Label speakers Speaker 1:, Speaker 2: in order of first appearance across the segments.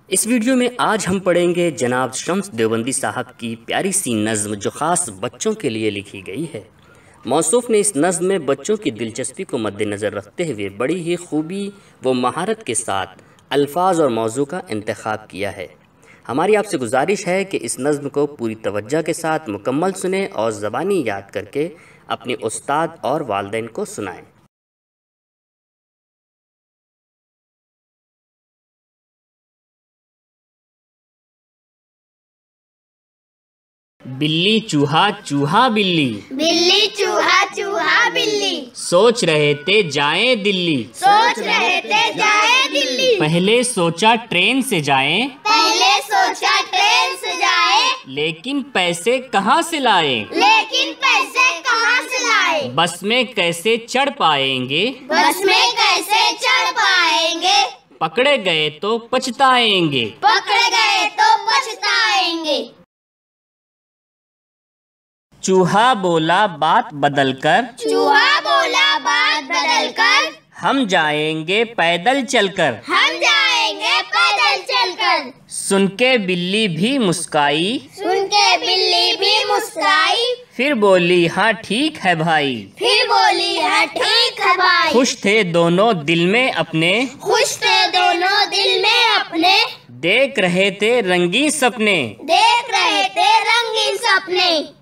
Speaker 1: इस वीडियो में आज हम पढ़ेंगे जनाब शम्स देवबंदी साहब की प्यारी सी नज़्म जो ख़ास बच्चों के लिए लिखी गई है। मौसूफ़ ने इस नज़्म में बच्चों की दिलचस्पी को मद्देनज़र रखते हुए बड़ी ही खूबी व महारत के साथ अल्फाज और मौजू का इंतखाब किया है। हमारी आपसे गुजारिश है कि इस नज़्म को पूरी तवज्जो के साथ मुकम्मल सुने और ज़बानी याद करके अपने उस्ताद और वालिदैन को सुनाएं। बिल्ली चूहा चूहा बिल्ली,
Speaker 2: बिल्ली चूहा चूहा बिल्ली,
Speaker 1: सोच रहे थे जाएं दिल्ली,
Speaker 2: सोच रहे थे जाए दिल्ली।
Speaker 1: पहले सोचा ट्रेन से जाएं,
Speaker 2: पहले सोचा ट्रेन से जाए,
Speaker 1: लेकिन पैसे कहाँ से लाएं,
Speaker 2: लेकिन पैसे कहाँ से लाए।
Speaker 1: बस में कैसे चढ़ पाएंगे,
Speaker 2: बस में कैसे चढ़ पाएंगे,
Speaker 1: पकड़े गए तो पछताएंगे।
Speaker 2: पकड़े गए तो पछताएंगे।
Speaker 1: चूहा बोला बात बदलकर,
Speaker 2: चूहा बोला बात बदलकर,
Speaker 1: हम जाएंगे पैदल चलकर।
Speaker 2: हम जाएंगे पैदल चलकर।
Speaker 1: सुन के बिल्ली भी मुस्काई,
Speaker 2: सुन के बिल्ली भी मुस्काई,
Speaker 1: फिर बोली हाँ ठीक है भाई।
Speaker 2: फिर बोली है ठीक है भाई।
Speaker 1: खुश थे दोनों दिल में अपने,
Speaker 2: खुश थे दोनों दिल में अपने,
Speaker 1: देख रहे थे रंगीन सपने।
Speaker 2: देख रहे थे रंगीन सपने।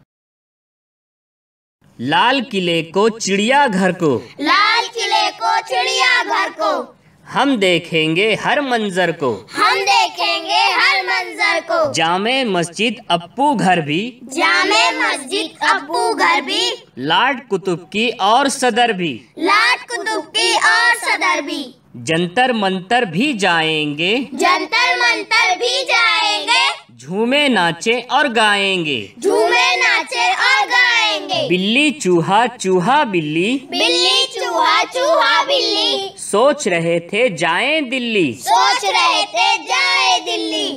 Speaker 1: लाल किले को चिड़िया घर को,
Speaker 2: लाल किले को चिड़िया घर को,
Speaker 1: हम देखेंगे हर मंजर को।
Speaker 2: हम देखेंगे हर मंजर को।
Speaker 1: जामे मस्जिद अप्पू घर भी,
Speaker 2: जामे मस्जिद अब्बू घर भी,
Speaker 1: लाट कुतुब की और सदर भी,
Speaker 2: लाट कुतुब की और सदर भी,
Speaker 1: जंतर मंतर भी जाएंगे।
Speaker 2: जंतर मंतर भी जाएंगे,
Speaker 1: झूमे नाचे और गाएंगे।
Speaker 2: झूमे नाचे और गाएंगे।
Speaker 1: बिल्ली चूहा चूहा बिल्ली,
Speaker 2: बिल्ली चूहा चूहा बिल्ली,
Speaker 1: सोच रहे थे जाएं दिल्ली,
Speaker 2: सोच रहे थे जाए दिल्ली।